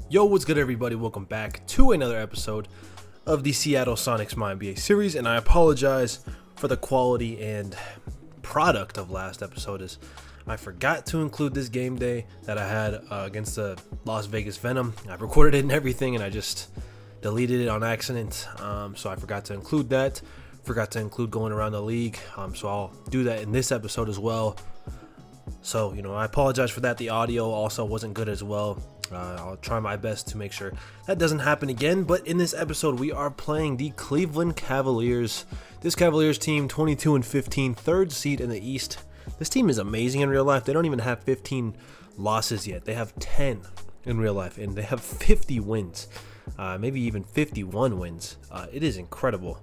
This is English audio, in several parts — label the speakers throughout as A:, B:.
A: Yo, what's good, everybody? Welcome back to another episode of the Seattle Sonics MyNBA series, and I apologize for the quality and product of last episode. Is I forgot to include this game day that I had against the Las Vegas Venom. I recorded it and everything, and I just deleted it on accident, so I forgot to include that. Forgot to include going around the league, so I'll do that in this episode as well. So, I apologize for that. The audio also wasn't good as well. I'll try my best to make sure that doesn't happen again. But in this episode, we are playing the Cleveland Cavaliers. This Cavaliers team, 22-15, third seed in the East. This team is amazing in real life. They don't even have 15 losses yet. They have 10 in real life, and they have 50 wins, maybe even 51 wins. It is incredible.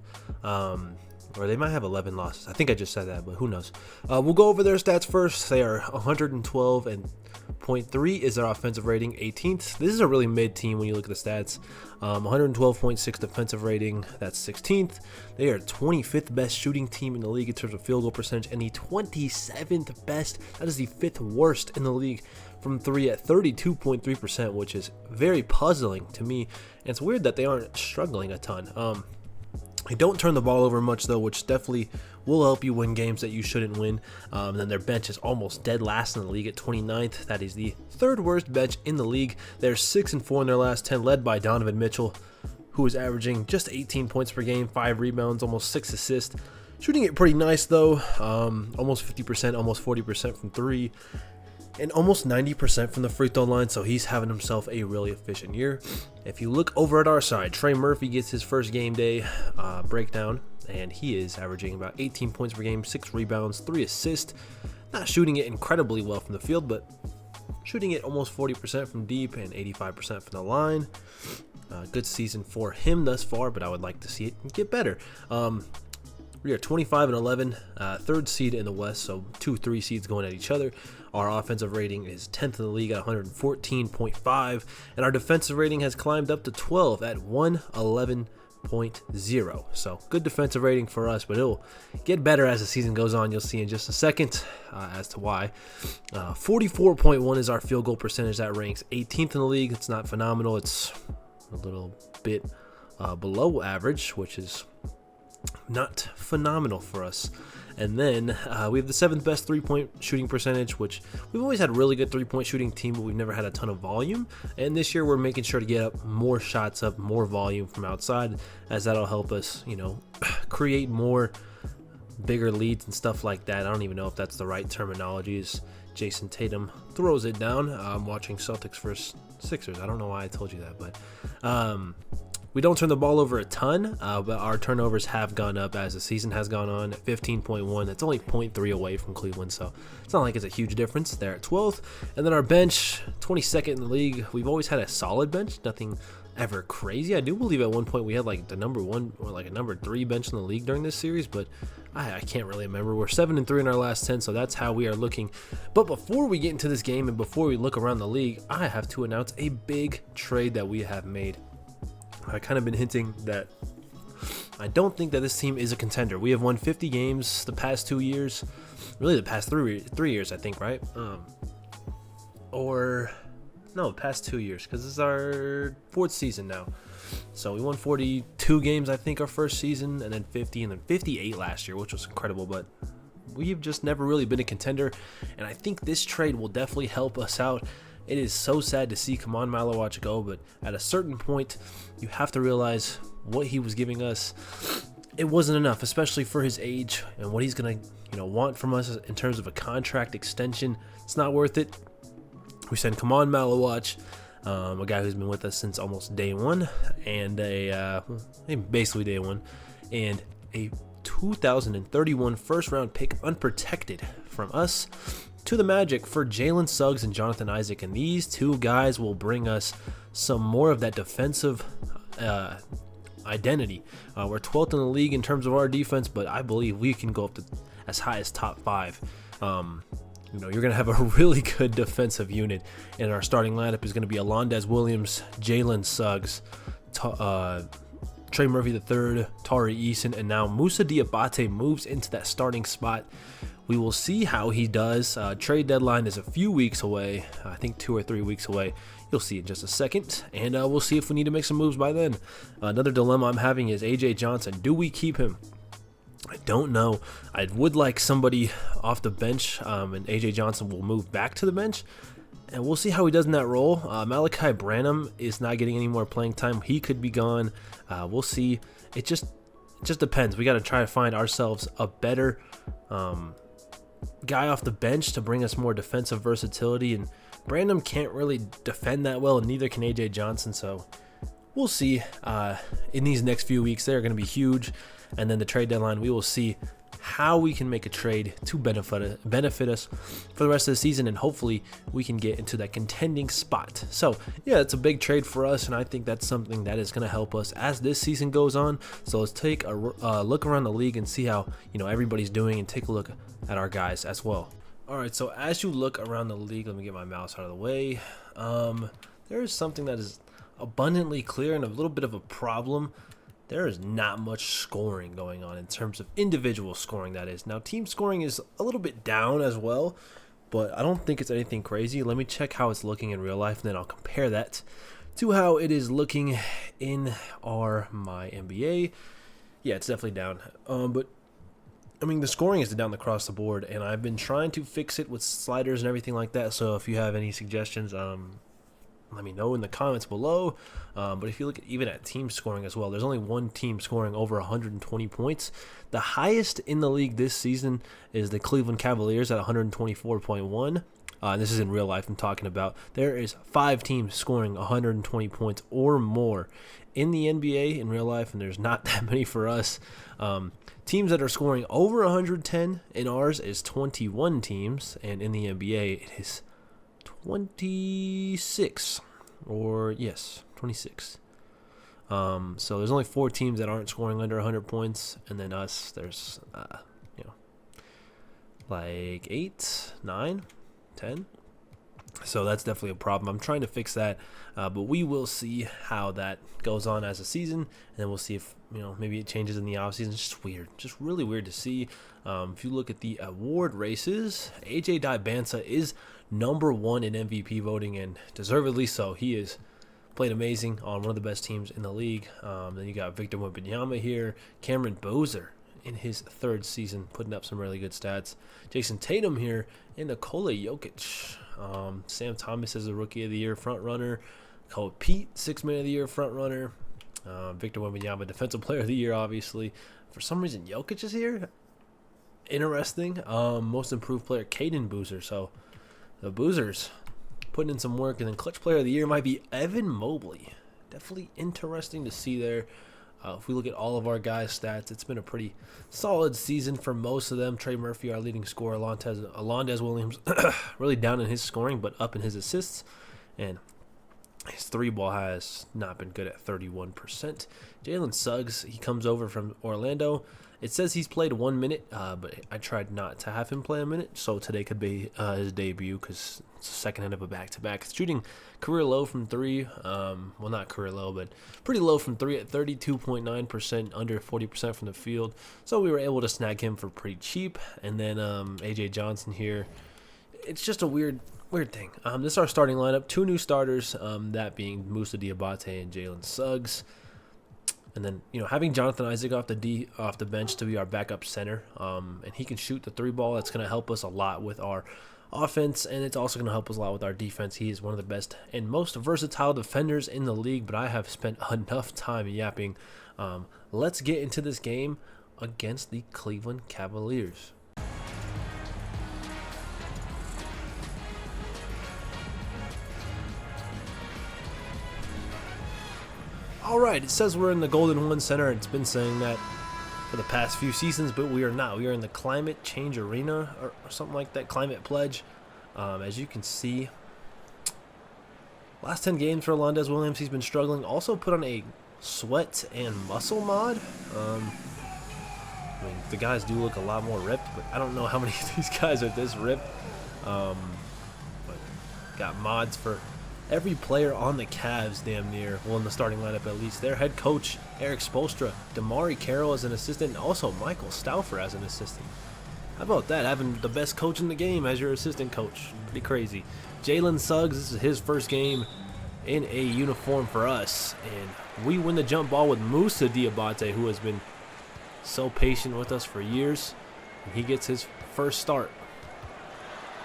A: Or they might have 11 losses. I think I just said that, but who knows? We'll go over their stats first. They are 112.3 is their offensive rating, 18th. This is a really mid team when you look at the stats. 112.6 defensive rating, that's 16th. They are 25th best shooting team in the league in terms of field goal percentage, and the 27th best. That is the 5th worst in the league from three at 32.3%, which is very puzzling to me. And it's weird that they aren't struggling a ton. They don't turn the ball over much, though, which definitely will help you win games that you shouldn't win. And then their bench is almost dead last in the league at 29th. That is the third worst bench in the league. They're 6-4 in their last 10, led by Donovan Mitchell, who is averaging just 18 points per game, 5 rebounds, almost 6 assists. Shooting it pretty nice, though. Almost 50%, almost 40% from 3. And almost 90% from the free throw line, so he's having himself a really efficient year. If you look over at our side, Trey Murphy gets his first game day breakdown, and he is averaging about 18 points per game, 6 rebounds, 3 assists. Not shooting it incredibly well from the field, but shooting it almost 40% from deep and 85% from the line. Good season for him thus far, but I would like to see it get better. We are 25-11, third seed in the West, so 2-3 seeds going at each other. Our offensive rating is 10th in the league at 114.5, and our defensive rating has climbed up to 12 at 111.0. So good defensive rating for us, but it'll get better as the season goes on. You'll see in just a second as to why. 44.1 is our field goal percentage. That ranks 18th in the league. It's not phenomenal. It's a little bit below average, which is not phenomenal for us. And then we have the 7th best three-point shooting percentage, which we've always had a really good three-point shooting team, but we've never had a ton of volume. And this year we're making sure to get up more shots, up more volume from outside, as that'll help us, create more bigger leads and stuff like that. I don't even know if that's the right terminology. As Jason Tatum throws it down. I'm watching Celtics versus Sixers. I don't know why I told you that, but we don't turn the ball over a ton, but our turnovers have gone up as the season has gone on at 15.1. That's only 0.3 away from Cleveland, so it's not like it's a huge difference. They're at 12th. And then our bench, 22nd in the league. We've always had a solid bench, nothing ever crazy. I do believe at one point we had like the number 1 or like a number 3 bench in the league during this series, but I can't really remember. We're 7-3 in our last 10, so that's how we are looking. But before we get into this game and before we look around the league, I have to announce a big trade that we have made. I've kind of been hinting that I don't think that this team is a contender. We have won 50 games the past 2 years, really the past three years, I think, right? Past 2 years, because this is our 4th season now. So we won 42 games, I think, our first season, and then 50, and then 58 last year, which was incredible, but we've just never really been a contender, and I think this trade will definitely help us out. It is so sad to see Kamon Malawach go, but at a certain point, you have to realize what he was giving us. It wasn't enough, especially for his age and what he's going to, want from us in terms of a contract extension. It's not worth it. We send Kamon Malawach, a guy who's been with us since almost day one, and basically day one, and a 2031 first-round pick unprotected from us to the Magic for Jalen Suggs and Jonathan Isaac, and these two guys will bring us some more of that defensive identity. We're 12th in the league in terms of our defense, but I believe we can go up to as high as top 5. You're going to have a really good defensive unit, and our starting lineup is going to be Alondes Williams, Jalen Suggs, Trey Murphy III, Tari Eason, and now Musa Diabate moves into that starting spot. We will see how he does. Trade deadline is a few weeks away, I think 2 or 3 weeks away. You'll see in just a second, and we'll see if we need to make some moves by then. Another dilemma I'm having is A.J. Johnson. Do we keep him? I don't know. I would like somebody off the bench, and A.J. Johnson will move back to the bench, and we'll see how he does in that role. Malachi Branham is not getting any more playing time. He could be gone. We'll see. It just depends. We got to try to find ourselves a better guy off the bench to bring us more defensive versatility, and Branham can't really defend that well, and neither can A.J. Johnson, so we'll see. In these next few weeks, they're going to be huge, and then the trade deadline, we will see how we can make a trade to benefit us for the rest of the season, and hopefully we can get into that contending spot. So yeah, it's a big trade for us, and I think that's something that is going to help us as this season goes on. So let's take a look around the league and see how everybody's doing, and take a look at our guys as well. All right, so as you look around the league, let me get my mouse out of the way. There is something that is abundantly clear and a little bit of a problem. There is not much scoring going on in terms of individual scoring, that is. Now, team scoring is a little bit down as well, but I don't think it's anything crazy. Let me check how it's looking in real life, and then I'll compare that to how it is looking in our MyNBA. Yeah, it's definitely down. But I mean, the scoring is down across the board, and I've been trying to fix it with sliders and everything like that. So if you have any suggestions, let me know in the comments below. But if you look even at team scoring as well, there's only one team scoring over 120 points. The highest in the league this season is the Cleveland Cavaliers at 124.1. This is in real life I'm talking about. There is 5 teams scoring 120 points or more in the NBA in real life, and there's not that many for us. Teams that are scoring over 110 in ours is 21 teams, and in the NBA it is 26, or yes, 26. So there's only 4 teams that aren't scoring under 100 points, and then us, there's like 8, 9, 10. So that's definitely a problem. I'm trying to fix that, but we will see how that goes on as a season, and then we'll see if maybe it changes in the offseason. It's just weird, just really weird to see. If you look at the award races, AJ Dibansa is #1 in MVP voting, and deservedly so. He is played amazing on one of the best teams in the league. Then you got Victor Wembanyama here, Cameron Boozer in his 3rd season, putting up some really good stats. Jason Tatum here, and Nikola Jokic. Sam Thomas is the Rookie of the Year front runner. Cole Pete, 6th Man of the Year front runner. Victor Wembanyama, Defensive Player of the Year, obviously. For some reason, Jokic is here. Interesting. Most Improved Player, Caden Boozer. So the Boozers putting in some work, and then Clutch Player of the Year might be Evan Mobley. Definitely interesting to see there. If we look at all of our guys' stats, it's been a pretty solid season for most of them. Trey Murphy, our leading scorer. Alondes Williams, really down in his scoring, but up in his assists. And his 3-ball has not been good at 31%. Jalen Suggs, he comes over from Orlando. It says he's played 1 minute, but I tried not to have him play a minute, so today could be his debut because it's the second end of a back-to-back. Shooting career low from 3, well, not career low, but pretty low from 3 at 32.9%, under 40% from the field. So we were able to snag him for pretty cheap. And then A.J. Johnson here. It's just a weird thing. This is our starting lineup. 2 new starters, that being Musa Diabate and Jalen Suggs. And then, having Jonathan Isaac off the bench to be our backup center, and he can shoot the 3-ball. That's going to help us a lot with our offense, and it's also going to help us a lot with our defense. He is one of the best and most versatile defenders in the league, but I have spent enough time yapping. Let's get into this game against the Cleveland Cavaliers. All right, it says we're in the Golden One Center. It's been saying that for the past few seasons, but we are not. We are in the Climate Change Arena or something like that, Climate Pledge. As you can see, last 10 games for Alondes Williams, he's been struggling. Also put on a sweat and muscle mod. I mean, the guys do look a lot more ripped, but I don't know how many of these guys are this ripped. But got mods for every player on the Cavs damn near, well, in the starting lineup at least. Their head coach, Eric Spoelstra, Damari Carroll as an assistant, and also Michael Stauffer as an assistant. How about that, having the best coach in the game as your assistant coach? Pretty crazy. Jalen Suggs, this is his first game in a uniform for us. And we win the jump ball with Moussa Diabate, who has been so patient with us for years. And he gets his first start.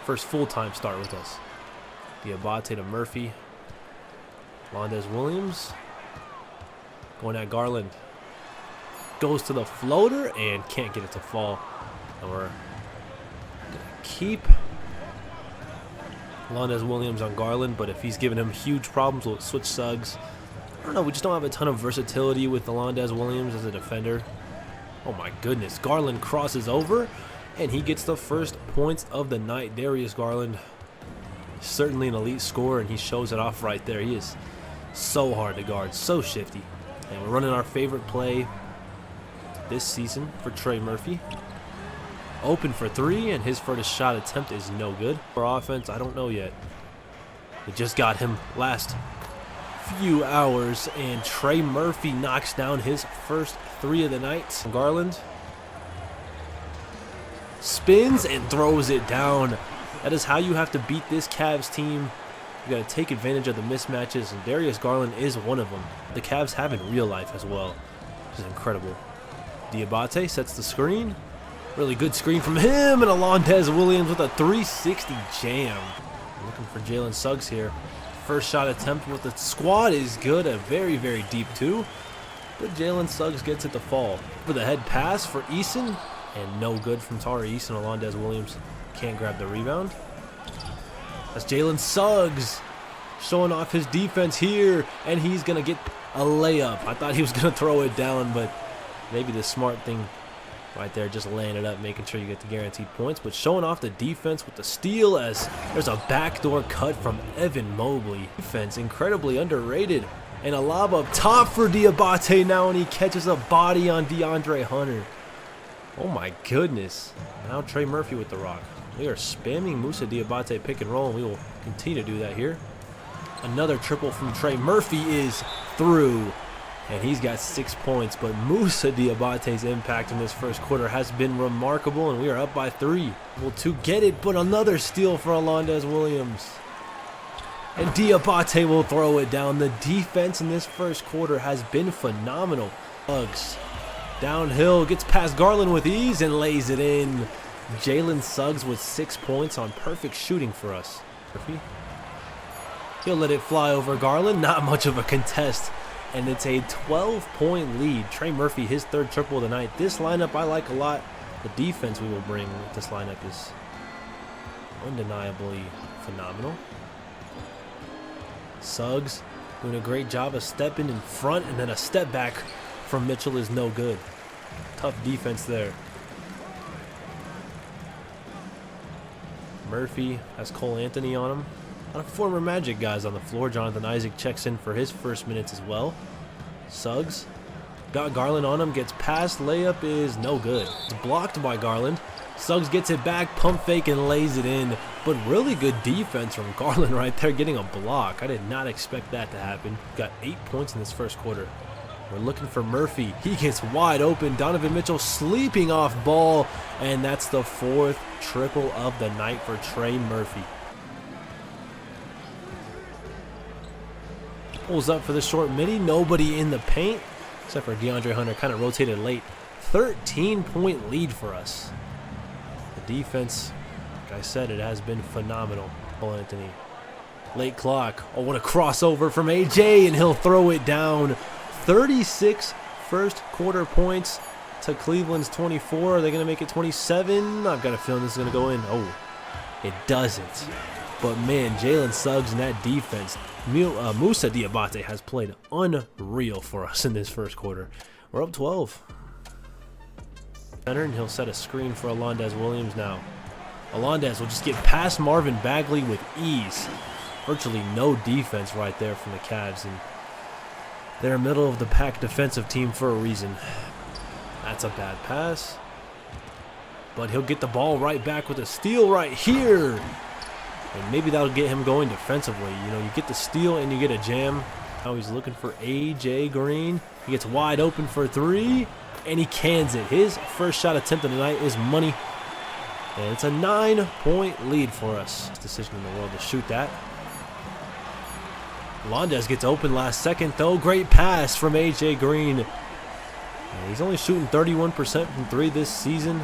A: First full-time start with us. Diabate to Murphy. Londez Williams. Going at Garland. Goes to the floater and can't get it to fall. And we're going to keep Londez Williams on Garland, but if he's giving him huge problems, we'll switch Suggs. I don't know, we just don't have a ton of versatility with the Londez Williams as a defender. Oh my goodness, Garland crosses over, and he gets the first points of the night. Darius Garland, certainly an elite scorer, and he shows it off right there. He is so hard to guard, so shifty. And we're running our favorite play this season for Trey Murphy. Open for three, and his first shot attempt is no good. For offense, I don't know yet. We just got him last few hours, and Trey Murphy knocks down his first three of the night. Garland spins and throws it down. That is how you have to beat this Cavs team. You got to take advantage of the mismatches, and Darius Garland is one of them. The Cavs have in real life as well, which is incredible. Diabate sets the screen. Really good screen from him, and Londez Williams with a 360 jam. Looking for Jalen Suggs here. First shot attempt with the squad is good. A very, very deep two. But Jalen Suggs gets it to fall. For the head pass for Eason, and no good from Tari Eason. Londez Williams can't grab the rebound. That's Jalen Suggs showing off his defense here, and he's going to get a layup. I thought he was going to throw it down, but maybe the smart thing right there, just laying it up, making sure you get the guaranteed points, but showing off the defense with the steal as there's a backdoor cut from Evan Mobley. Defense incredibly underrated, and a lob up top for Diabate now, and he catches a body on DeAndre Hunter. Oh my goodness. Now Trey Murphy with the rock. We are spamming Moussa Diabate pick and roll, and we will continue to do that here. Another triple from Trey Murphy is through. And he's got 6 points, but Moussa Diabate's impact in this first quarter has been remarkable, and we are up by 3. Able to get it, but another steal for Londez Williams. And Diabate will throw it down. The defense in this first quarter has been phenomenal. Suggs downhill, gets past Garland with ease and lays it in. Jalen Suggs with 6 points on perfect shooting for us. He'll let it fly over Garland. Not much of a contest. And it's a 12-point lead. Trey Murphy, his third triple of the night. This lineup I like a lot. The defense we will bring with this lineup is undeniably phenomenal. Suggs doing a great job of stepping in front, and then a step back from Mitchell is no good. Tough defense there. Murphy has Cole Anthony on him. A lot of former Magic guys on the floor. Jonathan Isaac checks in for his first minutes as well. Suggs got Garland on him, gets past, layup is no good. It's blocked by Garland. Suggs gets it back, pump fake, and lays it in. But really good defense from Garland right there, getting a block. I did not expect that to happen. Got 8 points in this first quarter. We're looking for Murphy. He gets wide open. Donovan Mitchell sleeping off ball, and that's the 4th triple of the night for Trey Murphy. Pulls up for the short midi. Nobody in the paint except for DeAndre Hunter. Kind of rotated late. 13-point lead for us. The defense, like I said, it has been phenomenal. Cole Anthony. Late clock. Oh, what a crossover from AJ, and he'll throw it down. 36 first quarter points to Cleveland's 24. Are they going to make it 27? I've got a feeling this is going to go in. Oh, it doesn't. But man, Jalen Suggs and that defense. Moussa Diabate has played unreal for us in this first quarter. We're up 12. And he'll set a screen for Londez Williams now. Londez will just get past Marvin Bagley with ease. Virtually no defense right there from the Cavs. And they're a middle-of-the-pack defensive team for a reason. That's a bad pass. But he'll get the ball right back with a steal right here. And maybe that'll get him going defensively. You know, you get the steal and you get a jam. Now he's looking for AJ Green. He gets wide open for 3, and he cans it. His first shot attempt of the night is money. And it's a 9-point lead for us. Decision in the world to shoot that. Melendez gets open last second, though. Great pass from A.J. Green. And he's only shooting 31% from 3 this season.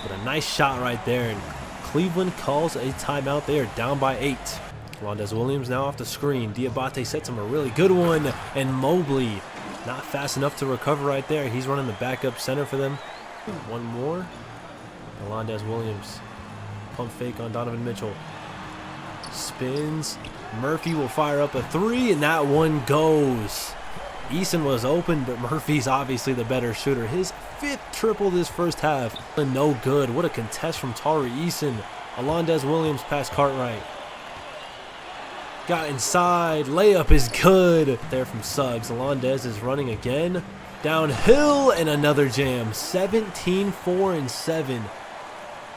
A: But a nice shot right there. And Cleveland calls a timeout. They are down by 8. Melendez Williams now off the screen. Diabate sets him a really good one. And Mobley not fast enough to recover right there. He's running the backup center for them. One more. Melendez Williams. Pump fake on Donovan Mitchell. Spins. Murphy will fire up a 3, and that one goes. Eason was open, but Murphy's obviously the better shooter. His 5th triple this first half. And no good. What a contest from Tari Eason. Melendez Williams past Cartwright. Got inside. Layup is good. There from Suggs. Melendez is running again. Downhill and another jam. 17, 4, and 7.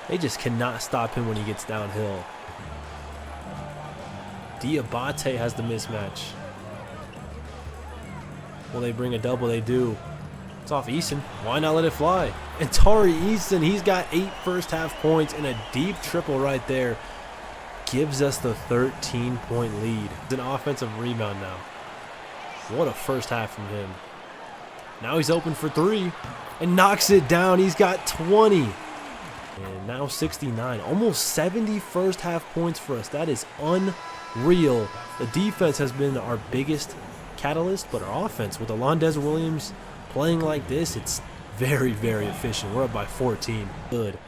A: They just cannot stop him when he gets downhill. Diabate has the mismatch. Will they bring a double? They do. It's off Eason. Why not let it fly? And Tari Eason, he's got 8 first half points and a deep triple right there. Gives us the 13-point lead. It's an offensive rebound now. What a first half from him. Now he's open for 3 and knocks it down. He's got 20. And now 69. Almost 70 first half points for us. That is unreal. The defense has been our biggest catalyst, but our offense with Melendez Williams playing like this, it's very, very efficient. We're up by 14. Good.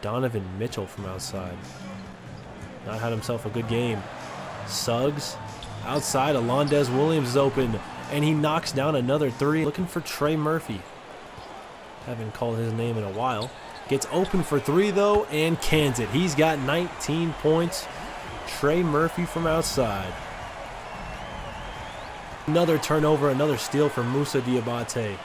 A: Donovan Mitchell from outside. Not had himself a good game. Suggs outside. Melendez Williams is open, and he knocks down another 3. Looking for Trey Murphy. Haven't called his name in a while. Gets open for 3, though, and cans it. He's got 19 points. Trey Murphy from outside. Another turnover, another steal from Musa Diabate.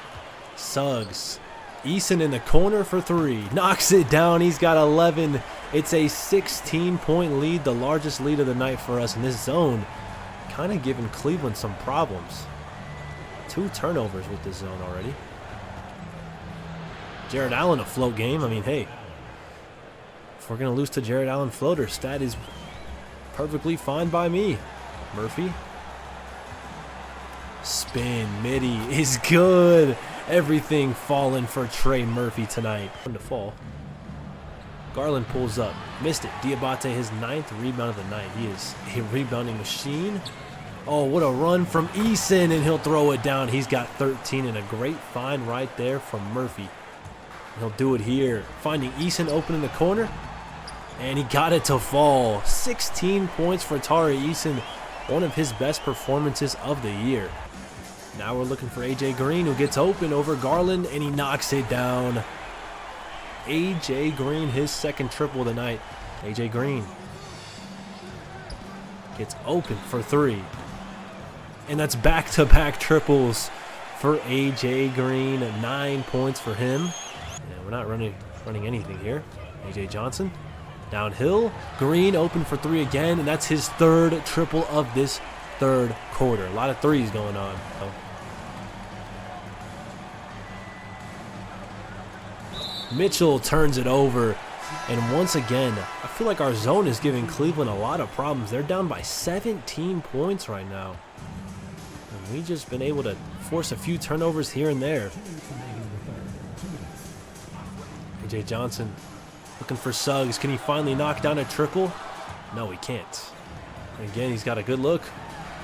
A: Suggs. Eason in the corner for 3. Knocks it down. He's got 11. It's a 16-point lead, the largest lead of the night for us in this zone. Kind of giving Cleveland some problems. 2 turnovers with this zone already. Jared Allen a float game. I mean, hey, if we're going to lose to Jared Allen floaters, that is perfectly fine by me. Murphy. Spin. Midi is good. Everything falling for Trey Murphy tonight. To fall. Garland pulls up. Missed it. Diabate, his 9th rebound of the night. He is a rebounding machine. Oh, what a run from Eason, and he'll throw it down. He's got 13, and a great find right there from Murphy. He'll do it here. Finding Eason open in the corner. And he got it to fall. 16 points for Tari Eason. One of his best performances of the year. Now we're looking for A.J. Green, who gets open over Garland, and he knocks it down. A.J. Green, his 2nd triple tonight. A.J. Green gets open for 3. And that's back-to-back triples for A.J. Green. 9 points for him. And we're not running anything here. A.J. Johnson downhill. Green open for 3 again, and that's his 3rd triple of this 3rd quarter. A lot of 3s going on. Mitchell turns it over, and once again, I feel like our zone is giving Cleveland a lot of problems. They're down by 17 points right now. And we've just been able to force a few turnovers here and there. A.J. Johnson looking for Suggs. Can he finally knock down a triple? No, he can't. And again, he's got a good look.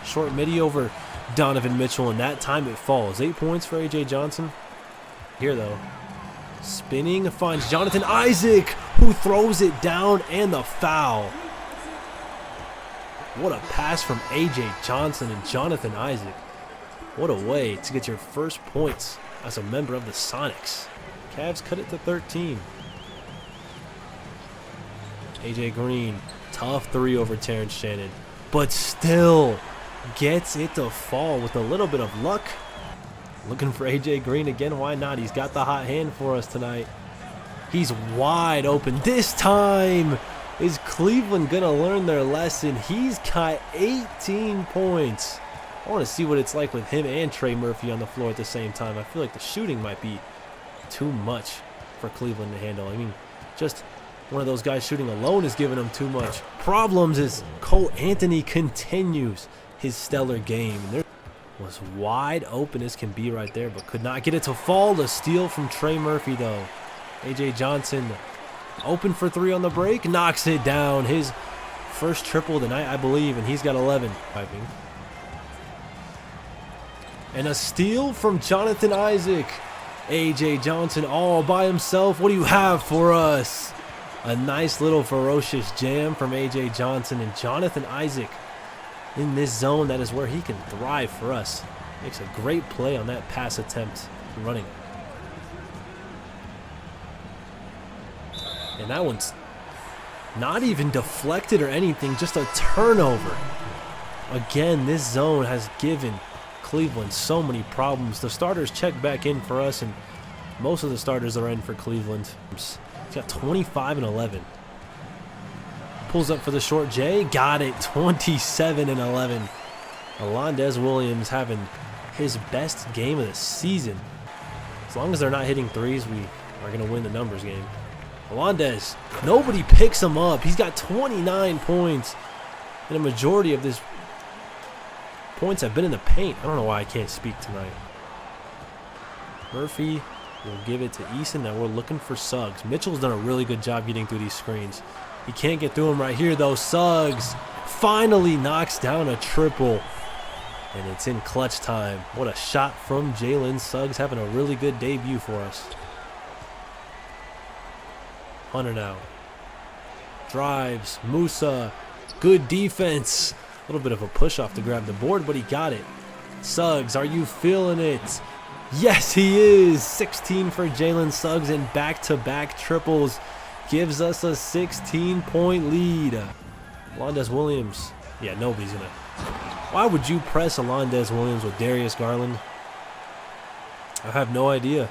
A: Short midi over Donovan Mitchell, and that time it falls. 8 points for A.J. Johnson. Here, though. Spinning, finds Jonathan Isaac, who throws it down, and the foul. What a pass from A.J. Johnson and Jonathan Isaac. What a way to get your first points as a member of the Sonics. Cavs cut it to 13. A.J. Green, tough 3 over Terrence Shannon, but still gets it to fall with a little bit of luck. Looking for A.J. Green again, why not? He's got the hot hand for us tonight. He's wide open. This time, is Cleveland going to learn their lesson? He's got 18 points. I want to see what it's like with him and Trey Murphy on the floor at the same time. I feel like the shooting might be too much for Cleveland to handle. I mean, just one of those guys shooting alone is giving them too much problems as Cole Anthony continues his stellar game. And there was wide open as can be right there, but could not get it to fall. The steal from Trey Murphy, though. A.J. Johnson open for three on the break, knocks it down. His first triple of the night, I believe, and he's got 11. And a steal from Jonathan Isaac. A.J. Johnson all by himself. What do you have for us? A nice little ferocious jam from A.J. Johnson, and Jonathan Isaac in this zone. That is where he can thrive for us. Makes a great play on that pass attempt running. And that one's not even deflected or anything, just a turnover. Again, this zone has given Cleveland so many problems. The starters check back in for us, and most of the starters are in for Cleveland. He's got 25 and 11. Pulls up for the short J. Got it. 27 and 11. Alondes Williams having his best game of the season. As long as they're not hitting threes, we are going to win the numbers game. Alondes, nobody picks him up. He's got 29 points. And a majority of his points have been in the paint. I don't know why I can't speak tonight. Murphy will give it to Eason. Now we're looking for Suggs. Mitchell's done a really good job getting through these screens. He can't get through them right here, though. Suggs finally knocks down a triple. And it's in clutch time. What a shot from Jalen Suggs, having a really good debut for us. Hunter now. Drives. Musa. Good defense. A little bit of a push off to grab the board, but he got it. Suggs, are you feeling it? Yes, he is. 16 for Jalen Suggs, and back-to-back triples gives us a 16-point lead. Alondes Williams. Yeah, nobody's going to. Why would you press Alondes Williams with Darius Garland? I have no idea.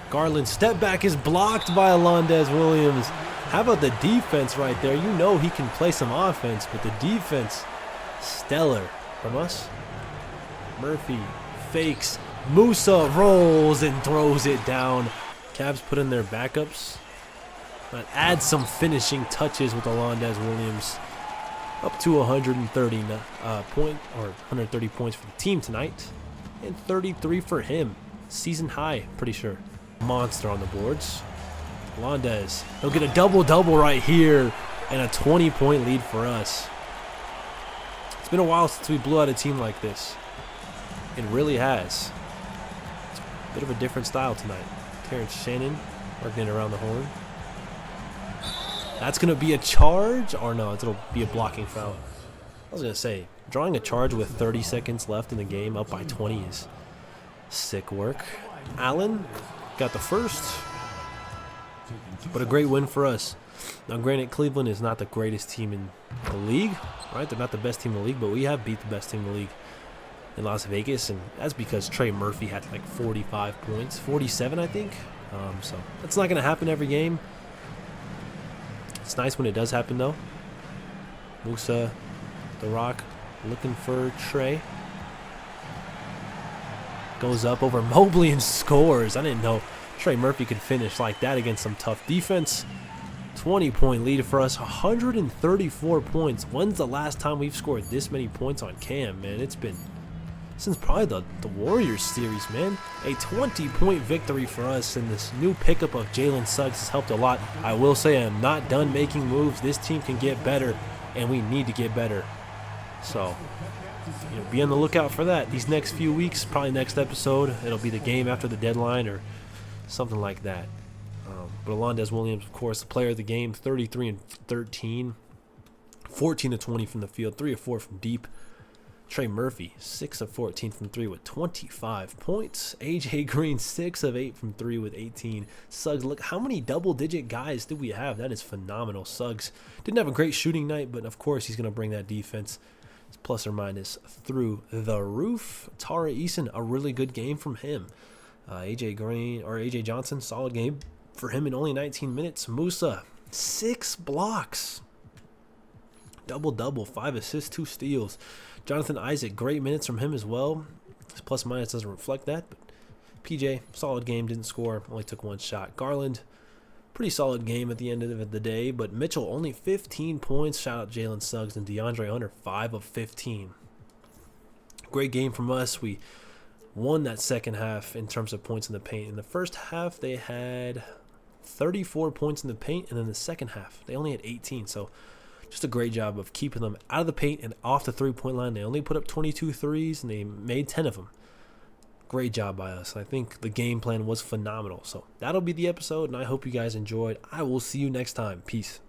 A: Garland's step back is blocked by Alondes Williams. How about the defense right there? You know he can play some offense, but the defense, stellar from us. Murphy fakes. Musa rolls and throws it down. Cavs put in their backups. But add some finishing touches with Alondes Williams. Up to 130 points for the team tonight. And 33 for him. Season high, pretty sure. Monster on the boards. Alondes, he'll get a double-double right here, and a 20-point lead for us. It's been a while since we blew out a team like this. It really has. It's a bit of a different style tonight. Terrence Shannon working it around the horn. That's going to be a charge, or no, it'll be a blocking foul. I was going to say, drawing a charge with 30 seconds left in the game, up by 20 is sick work. Allen got the first. But a great win for us. Now, granted, Cleveland is not the greatest team in the league, right? They're not the best team in the league, but we have beat the best team in the league in Las Vegas, and that's because Trey Murphy had like 45 points, 47, I think. So that's not going to happen every game. It's nice when it does happen, though. Musa, the Rock, looking for Trey. Goes up over Mobley and scores. I didn't know Trey Murphy could finish like that against some tough defense. 20-point lead for us, 134 points. When's the last time we've scored this many points on Cam, man? It's been since probably the Warriors series, man. A 20-point victory for us, and this new pickup of Jalen Suggs has helped a lot. I will say I'm not done making moves. This team can get better, and we need to get better. So, be on the lookout for that. These next few weeks, probably next episode, it'll be the game after the deadline or something like that. But Alondes Williams, of course, the player of the game, 33 and 13, 14 of 20 from the field, 3 of 4 from deep. Trey Murphy, 6 of 14 from 3 with 25 points. AJ Green, 6 of 8 from 3 with 18. Suggs, look, how many double-digit guys do we have? That is phenomenal. Suggs didn't have a great shooting night, but of course he's going to bring that defense. It's plus or minus through the roof. Tara Eason, a really good game from him. AJ Johnson, solid game for him in only 19 minutes. Musa, 6 blocks. Double-double, 5 assists, 2 steals. Jonathan Isaac, great minutes from him as well. His plus-minus doesn't reflect that, but PJ, solid game, didn't score, only took 1 shot. Garland, pretty pretty solid game at the end of the day, but Mitchell only 15 points. Shout out Jalen Suggs and DeAndre Hunter, 5 of 15. Great game from us. We won that second half in terms of points in the paint. In the first half, they had 34 points in the paint, and then the second half, they only had 18. So just a great job of keeping them out of the paint and off the three-point line. They only put up 22 threes, and they made 10 of them. Great job by us. I think the game plan was phenomenal. So that'll be the episode, and I hope you guys enjoyed. I will see you next time. Peace.